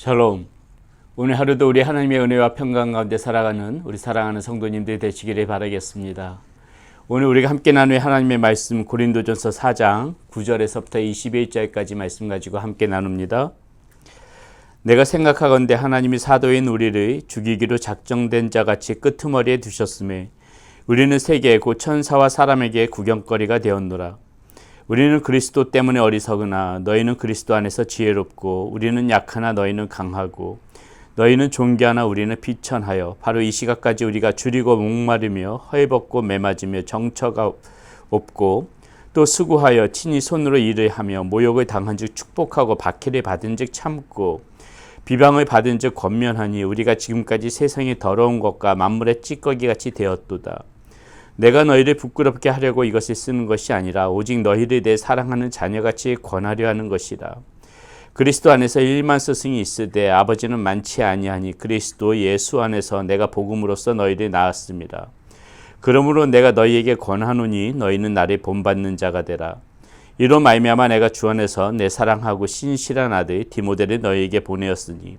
샬롬. 오늘 하루도 우리 하나님의 은혜와 평강 가운데 살아가는 우리 사랑하는 성도님들이 되시기를 바라겠습니다. 오늘 우리가 함께 나눌 하나님의 말씀 고린도전서 4장 9절에서부터 21절까지 말씀 가지고 함께 나눕니다. 내가 생각하건대 하나님이 사도인 우리를 죽이기로 작정된 자같이 끄트머리에 두셨음에 우리는 세계 곧 천사와 사람에게 구경거리가 되었노라. 우리는 그리스도 때문에 어리석으나 너희는 그리스도 안에서 지혜롭고 우리는 약하나 너희는 강하고 너희는 존귀하나 우리는 비천하여 바로 이 시각까지 우리가 줄이고 목마르며 헐벗고 매맞으며 정처가 없고 또 수고하여 친히 손으로 일을 하며 모욕을 당한즉 축복하고 박해를 받은즉 참고 비방을 받은즉 권면하니 우리가 지금까지 세상의 더러운 것과 만물의 찌꺼기같이 되었도다. 내가 너희를 부끄럽게 하려고 이것을 쓰는 것이 아니라 오직 너희를 내 사랑하는 자녀같이 권하려 하는 것이라. 그리스도 안에서 일만 스승이 있으되 아버지는 많지 아니하니 그리스도 예수 안에서 내가 복음으로써 너희를 낳았습니다. 그러므로 내가 너희에게 권하노니 너희는 나를 본받는 자가 되라. 이로 말미암아 내가 주 안에서 내 사랑하고 신실한 아들 디모데를 너희에게 보내었으니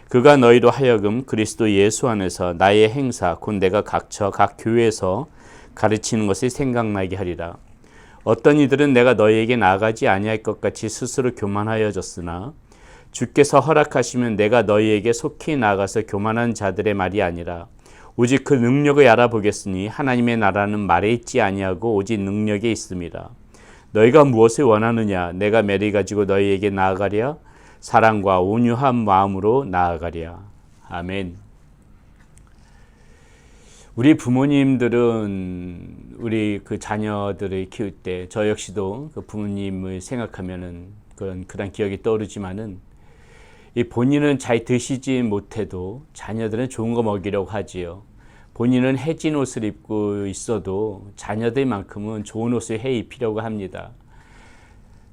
그가 너희로 하여금 그리스도 예수 안에서 나의 행사 곧 내가 각처 각 교회에서 가르치는 것을 생각나게 하리라. 어떤 이들은 내가 너희에게 나아가지 아니할 것 같이 스스로 교만하여졌으나 주께서 허락하시면 내가 너희에게 속히 나아가서 교만한 자들의 말이 아니라 오직 그 능력을 알아보겠으니 하나님의 나라는 말에 있지 아니하고 오직 능력에 있습니다. 너희가 무엇을 원하느냐? 내가 매를 가지고 너희에게 나아가랴? 사랑과 온유한 마음으로 나아가랴. 아멘. 우리 부모님들은 우리 그 자녀들을 키울 때 저 역시도 그 부모님을 생각하면은 그런 기억이 떠오르지만은 이 본인은 잘 드시지 못해도 자녀들은 좋은 거 먹이려고 하지요. 본인은 해진 옷을 입고 있어도 자녀들만큼은 좋은 옷을 해 입히려고 합니다.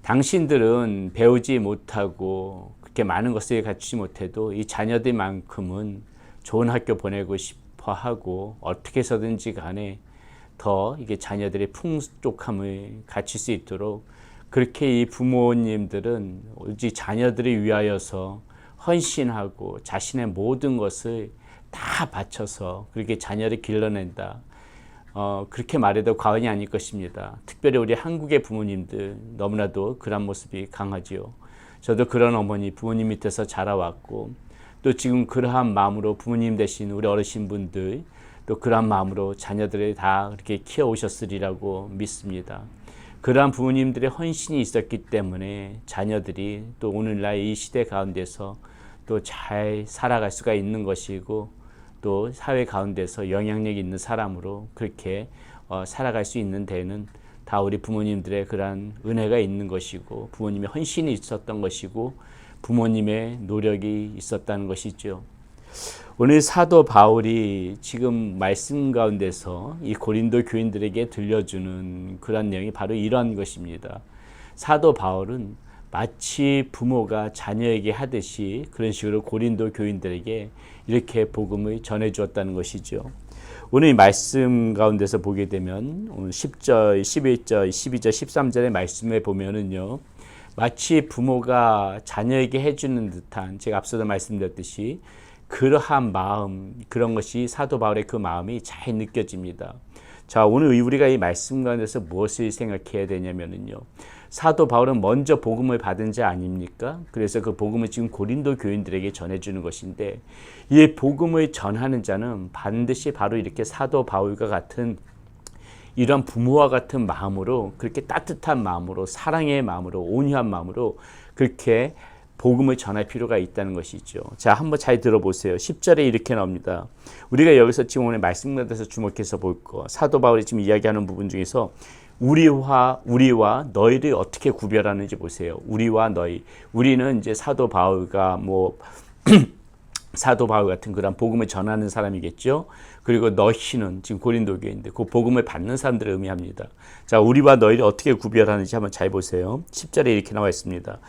당신들은 배우지 못하고 그렇게 많은 것을 갖추지 못해도 이 자녀들만큼은 좋은 학교 보내고 하고 어떻게 해서든지 간에 더 이게 자녀들의 풍족함을 갖출 수 있도록 그렇게 이 부모님들은 오직 자녀들을 위하여서 헌신하고 자신의 모든 것을 다 바쳐서 그렇게 자녀를 길러낸다. 그렇게 말해도 과언이 아닐 것입니다. 특별히 우리 한국의 부모님들 너무나도 그런 모습이 강하지요. 저도 그런 어머니 부모님 밑에서 자라왔고 또 지금 그러한 마음으로 부모님 되신 우리 어르신분들 또 그러한 마음으로 자녀들을 다 그렇게 키워오셨으리라고 믿습니다. 그러한 부모님들의 헌신이 있었기 때문에 자녀들이 또 오늘날 이 시대 가운데서 또 잘 살아갈 수가 있는 것이고 또 사회 가운데서 영향력 있는 사람으로 그렇게 살아갈 수 있는 데는 다 우리 부모님들의 그러한 은혜가 있는 것이고 부모님의 헌신이 있었던 것이고 부모님의 노력이 있었다는 것이죠. 오늘 사도 바울이 지금 말씀 가운데서 이 고린도 교인들에게 들려주는 그런 내용이 바로 이러한 것입니다. 사도 바울은 마치 부모가 자녀에게 하듯이 그런 식으로 고린도 교인들에게 이렇게 복음을 전해주었다는 것이죠. 오늘 이 말씀 가운데서 보게 되면 오늘 10절, 11절, 12절, 13절의 말씀에 보면은요. 마치 부모가 자녀에게 해주는 듯한 제가 앞서도 말씀드렸듯이 그러한 마음 그런 것이 사도 바울의 그 마음이 잘 느껴집니다. 자 오늘 우리가 이 말씀 가운데서 무엇을 생각해야 되냐면요. 사도 바울은 먼저 복음을 받은 자 아닙니까? 그래서 그 복음을 지금 고린도 교인들에게 전해주는 것인데 이 복음을 전하는 자는 반드시 바로 이렇게 사도 바울과 같은 이런 부모와 같은 마음으로 그렇게 따뜻한 마음으로 사랑의 마음으로 온유한 마음으로 그렇게 복음을 전할 필요가 있다는 것이죠. 자, 한번 잘 들어보세요. 10절에 이렇게 나옵니다. 우리가 여기서 지금 오늘 말씀 가운데서 주목해서 볼 거. 사도 바울이 지금 이야기하는 부분 중에서 우리와 너희를 어떻게 구별하는지 보세요. 우리와 너희. 우리는 이제 사도 바울과 사도 바울 같은 그런 복음을 전하는 사람이겠죠. 그리고 너희는 지금 고린도 교인데 그 복음을 받는 사람들을 의미합니다. 자, 우리와 너희를 어떻게 구별하는지 한번 잘 보세요. 10절에 이렇게 나와 있습니다.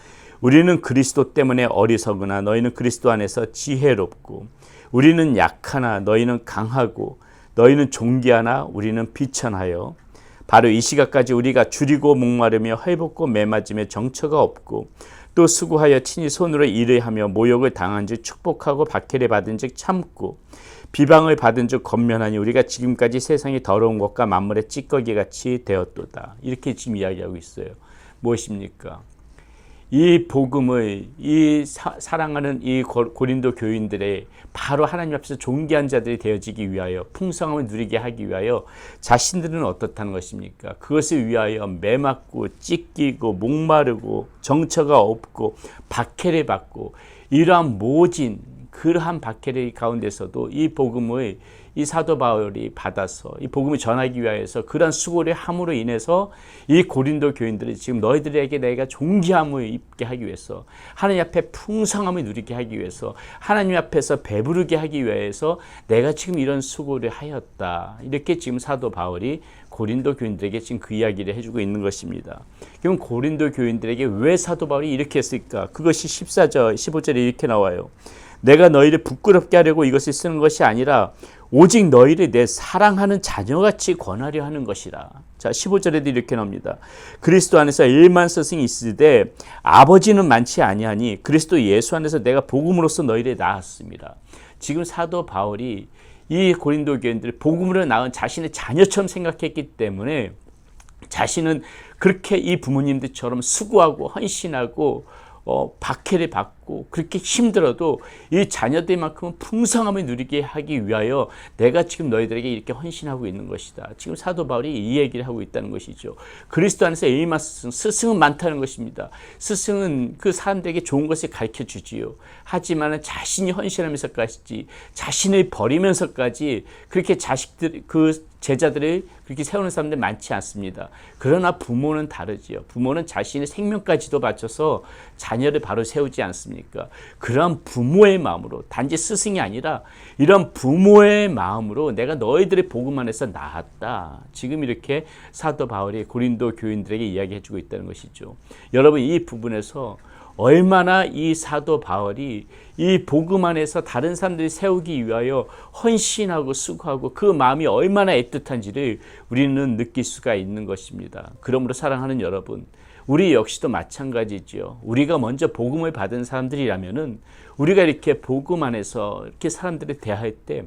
우리는 그리스도 때문에 어리석으나 너희는 그리스도 안에서 지혜롭고 우리는 약하나 너희는 강하고 너희는 존귀하나 우리는 비천하여 바로 이 시각까지 우리가 줄이고 목마르며 헐벗고 매맞으며 정처가 없고 또 수고하여 친히 손으로 일을 하며 모욕을 당한즉 축복하고 박해를 받은즉 참고 비방을 받은즉 권면하니 우리가 지금까지 세상이 더러운 것과 만물의 찌꺼기 같이 되었도다. 이렇게 지금 이야기하고 있어요. 무엇입니까? 이 복음을 사랑하는 이 고린도 교인들의 바로 하나님 앞에서 존귀한 자들이 되어지기 위하여 풍성함을 누리게 하기 위하여 자신들은 어떻다는 것입니까? 그것을 위하여 매맞고 찢기고 목마르고 정처가 없고 박해를 받고 이러한 모진 그러한 박해를 가운데서도 이 복음을 이 사도 바울이 받아서 이 복음을 전하기 위하여서 그러한 수고를 함으로 인해서 이 고린도 교인들이 지금 너희들에게 내가 존귀함을 입게 하기 위해서 하나님 앞에 풍성함을 누리게 하기 위해서 하나님 앞에서 배부르게 하기 위해서 내가 지금 이런 수고를 하였다. 이렇게 지금 사도 바울이 고린도 교인들에게 지금 그 이야기를 해주고 있는 것입니다. 그럼 고린도 교인들에게 왜 사도 바울이 이렇게 했을까? 그것이 14절, 15절에 이렇게 나와요. 내가 너희를 부끄럽게 하려고 이것을 쓰는 것이 아니라 오직 너희를 내 사랑하는 자녀같이 권하려 하는 것이라. 자, 15절에도 이렇게 나옵니다. 그리스도 안에서 1만 스승이 있으되 아버지는 많지 아니하니 그리스도 예수 안에서 내가 복음으로써 너희를 낳았습니다. 지금 사도 바울이 이 고린도 교인들을 복음으로 낳은 자신의 자녀처럼 생각했기 때문에 자신은 그렇게 이 부모님들처럼 수고하고 헌신하고 박해를 받고 그렇게 힘들어도 이 자녀들만큼은 풍성함을 누리게 하기 위하여 내가 지금 너희들에게 이렇게 헌신하고 있는 것이다. 지금 사도 바울이 이 얘기를 하고 있다는 것이죠. 그리스도 안에서 일만 스승은 많다는 것입니다. 스승은 그 사람들에게 좋은 것을 가르쳐 주지요. 하지만 자신이 헌신하면서까지 자신을 버리면서까지 그렇게 그 제자들을 그렇게 세우는 사람들 많지 않습니다. 그러나 부모는 다르지요. 부모는 자신의 생명까지도 바쳐서 자녀를 바로 세우지 않습니까? 그런 부모의 마음으로 단지 스승이 아니라 이런 부모의 마음으로 내가 너희들의 복음 안에서 낳았다. 지금 이렇게 사도 바울이 고린도 교인들에게 이야기해주고 있다는 것이죠. 여러분 이 부분에서 얼마나 이 사도 바울이 이 복음 안에서 다른 사람들이 세우기 위하여 헌신하고 수고하고 그 마음이 얼마나 애틋한지를 우리는 느낄 수가 있는 것입니다. 그러므로 사랑하는 여러분, 우리 역시도 마찬가지죠. 우리가 먼저 복음을 받은 사람들이라면은 우리가 이렇게 복음 안에서 이렇게 사람들을 대할 때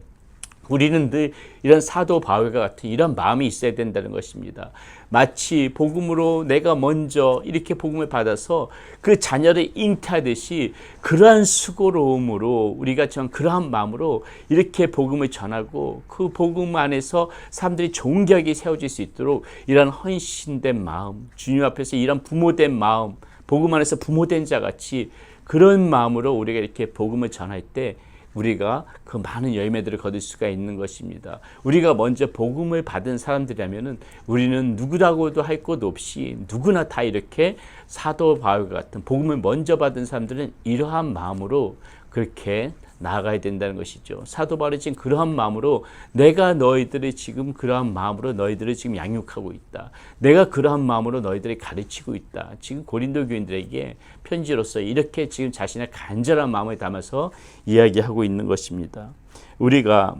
우리는 늘 이런 사도 바울과 같은 이런 마음이 있어야 된다는 것입니다. 마치 복음으로 내가 먼저 이렇게 복음을 받아서 그 자녀를 잉태하듯이 그러한 수고로움으로 우리가 그러한 마음으로 이렇게 복음을 전하고 그 복음 안에서 사람들이 존귀하게 세워질 수 있도록 이런 헌신된 마음, 주님 앞에서 이런 부모된 마음, 복음 안에서 부모된 자같이 그런 마음으로 우리가 이렇게 복음을 전할 때 우리가 그 많은 열매들을 거둘 수가 있는 것입니다. 우리가 먼저 복음을 받은 사람들이라면 우리는 누구라고도 할 것 없이 누구나 다 이렇게 사도 바울과 같은 복음을 먼저 받은 사람들은 이러한 마음으로 그렇게 나아가야 된다는 것이죠. 사도 바울이 지금 그러한 마음으로 내가 너희들을 지금 그러한 마음으로 너희들을 지금 양육하고 있다. 내가 그러한 마음으로 너희들을 가르치고 있다. 지금 고린도 교인들에게 편지로서 이렇게 지금 자신의 간절한 마음을 담아서 이야기하고 있는 것입니다. 우리가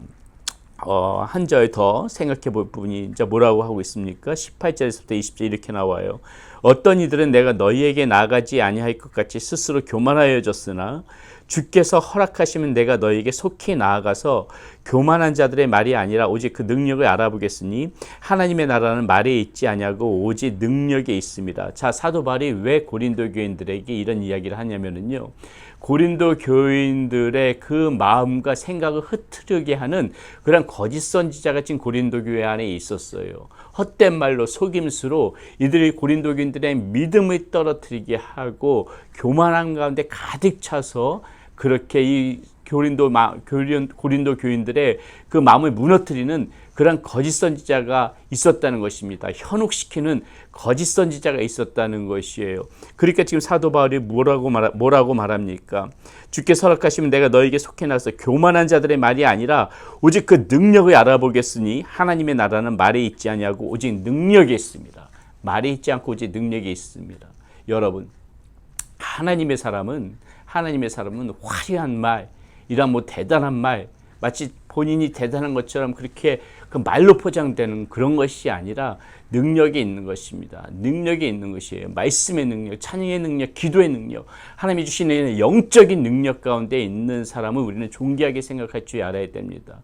한 절 더 생각해 볼 부분이 이제 뭐라고 하고 있습니까? 18절에서부터 20절 이렇게 나와요. 어떤 이들은 내가 너희에게 나아가지 아니할 것 같이 스스로 교만하여졌으나 주께서 허락하시면 내가 너희에게 속히 나아가서 교만한 자들의 말이 아니라 오직 그 능력을 알아보겠으니 하나님의 나라는 말에 있지 아니하고 오직 능력에 있습니다. 자, 사도 바울이 왜 고린도 교인들에게 이런 이야기를 하냐면요. 고린도 교인들의 그 마음과 생각을 흐트르게 하는 그런 거짓 선지자가 지금 고린도 교회 안에 있었어요. 헛된 말로 속임수로 이들이 고린도 교인들의 믿음을 떨어뜨리게 하고 교만한 가운데 가득 차서 그렇게 이 고린도 교인들의 그 마음을 무너뜨리는 그런 거짓 선지자가 있었다는 것입니다. 현혹시키는 거짓 선지자가 있었다는 것이에요. 그러니까 지금 사도 바울이 뭐라고 말합니까? 주께서 허락하시면 내가 너에게 속해 나서 교만한 자들의 말이 아니라 오직 그 능력을 알아보겠으니 하나님의 나라는 말에 있지 아니하고 오직 능력에 있습니다. 말에 있지 않고 오직 능력에 있습니다. 여러분, 하나님의 사람은 화려한 말, 이런 대단한 말, 마치 본인이 대단한 것처럼 그렇게 그 말로 포장되는 그런 것이 아니라 능력이 있는 것입니다. 능력이 있는 것이에요. 말씀의 능력, 찬양의 능력, 기도의 능력, 하나님이 주시는 영적인 능력 가운데 있는 사람을 우리는 존귀하게 생각할 줄 알아야 됩니다.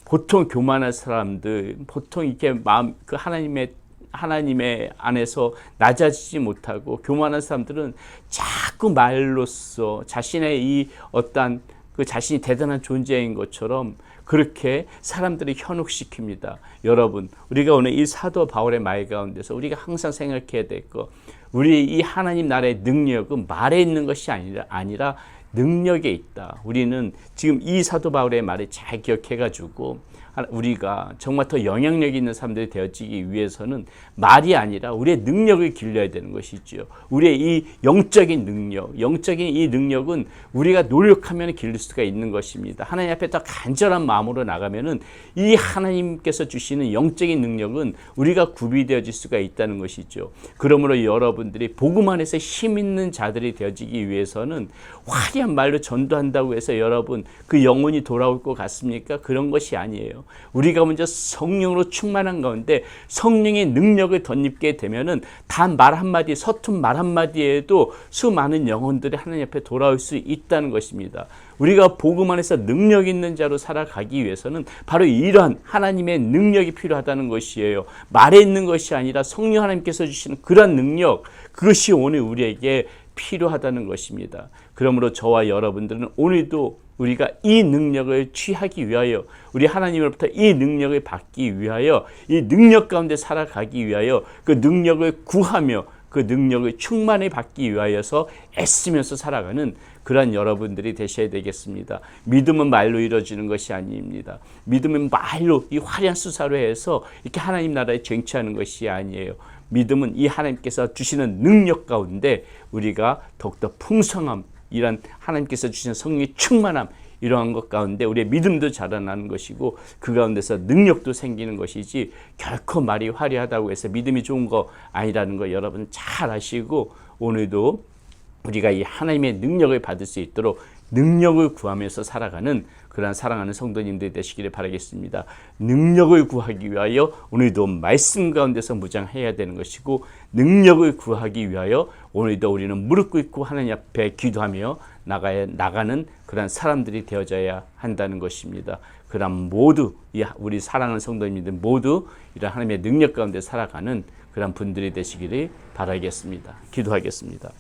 보통 교만한 사람들, 보통 이렇게 마음, 그 하나님의 안에서 낮아지지 못하고 교만한 사람들은 자꾸 말로써 자신의 이 어떠한 그 자신이 대단한 존재인 것처럼 그렇게 사람들을 현혹시킵니다. 여러분, 우리가 오늘 이 사도 바울의 말 가운데서 우리가 항상 생각해야 될 것, 우리 이 하나님 나라의 능력은 말에 있는 것이 아니라 능력에 있다. 우리는 지금 이 사도 바울의 말을 잘 기억해가지고 우리가 정말 더 영향력 있는 사람들이 되어지기 위해서는 말이 아니라 우리의 능력을 길러야 되는 것이죠. 우리의 이 영적인 능력, 영적인 이 능력은 우리가 노력하면 기를 수가 있는 것입니다. 하나님 앞에 더 간절한 마음으로 나가면은 이 하나님께서 주시는 영적인 능력은 우리가 구비되어질 수가 있다는 것이죠. 그러므로 여러분들이 복음 안에서 힘 있는 자들이 되어지기 위해서는 화려한 말로 전도한다고 해서 여러분 그 영혼이 돌아올 것 같습니까? 그런 것이 아니에요. 우리가 먼저 성령으로 충만한 가운데 성령의 능력을 덧입게 되면은 단 말 한마디, 서툰 말 한마디에도 수많은 영혼들이 하나님 앞에 돌아올 수 있다는 것입니다. 우리가 복음 안에서 능력 있는 자로 살아가기 위해서는 바로 이러한 하나님의 능력이 필요하다는 것이에요. 말에 있는 것이 아니라 성령 하나님께서 주시는 그런 능력, 그것이 오늘 우리에게 필요하다는 것입니다. 그러므로 저와 여러분들은 오늘도 우리가 이 능력을 취하기 위하여, 우리 하나님으로부터 이 능력을 받기 위하여, 이 능력 가운데 살아가기 위하여 그 능력을 구하며 그 능력을 충만히 받기 위하여서 애쓰면서 살아가는 그러한 여러분들이 되셔야 되겠습니다. 믿음은 말로 이루어지는 것이 아닙니다. 믿음은 말로 이 화려한 수사로 해서 이렇게 하나님 나라에 쟁취하는 것이 아니에요. 믿음은 이 하나님께서 주시는 능력 가운데 우리가 더욱더 풍성함, 이런 하나님께서 주시는 성령의 충만함, 이러한 것 가운데 우리의 믿음도 자라나는 것이고 그 가운데서 능력도 생기는 것이지 결코 말이 화려하다고 해서 믿음이 좋은 거 아니라는 거 여러분 잘 아시고 오늘도 우리가 이 하나님의 능력을 받을 수 있도록 능력을 구하면서 살아가는 그러한 사랑하는 성도님들 되시기를 바라겠습니다. 능력을 구하기 위하여 오늘도 말씀 가운데서 무장해야 되는 것이고 능력을 구하기 위하여 오늘도 우리는 무릎 꿇고 하나님 앞에 기도하며 나가는 그러한 사람들이 되어져야 한다는 것입니다. 그럼 모두 우리 사랑하는 성도님들 모두 이런 하나님의 능력 가운데 살아가는 그런 분들이 되시기를 바라겠습니다. 기도하겠습니다.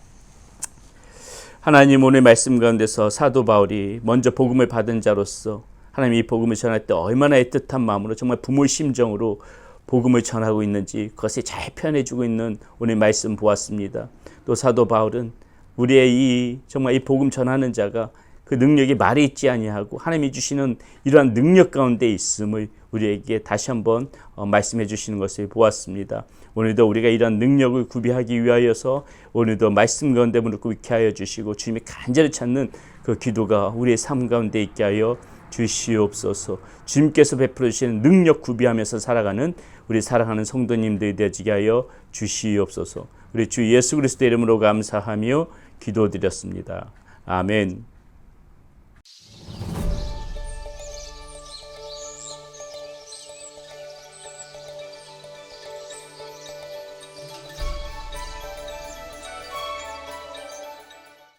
하나님, 오늘 말씀 가운데서 사도 바울이 먼저 복음을 받은 자로서 하나님 이 복음을 전할 때 얼마나 애틋한 마음으로 정말 부모의 심정으로 복음을 전하고 있는지 그것을 잘 표현해주고 있는 오늘 말씀 보았습니다. 또 사도 바울은 우리의 정말 이 복음 전하는 자가 그 능력이 말에 있지 아니하고 하나님이 주시는 이러한 능력 가운데 있음을 우리에게 다시 한번 말씀해 주시는 것을 보았습니다. 오늘도 우리가 이러한 능력을 구비하기 위하여서 오늘도 말씀 가운데 무릎 꿇게 하여 주시고 주님이 간절히 찾는 그 기도가 우리의 삶 가운데 있게 하여 주시옵소서. 주님께서 베풀어 주시는 능력 구비하면서 살아가는 우리 사랑하는 성도님들이 되어지게 하여 주시옵소서. 우리 주 예수 그리스도의 이름으로 감사하며 기도드렸습니다. 아멘.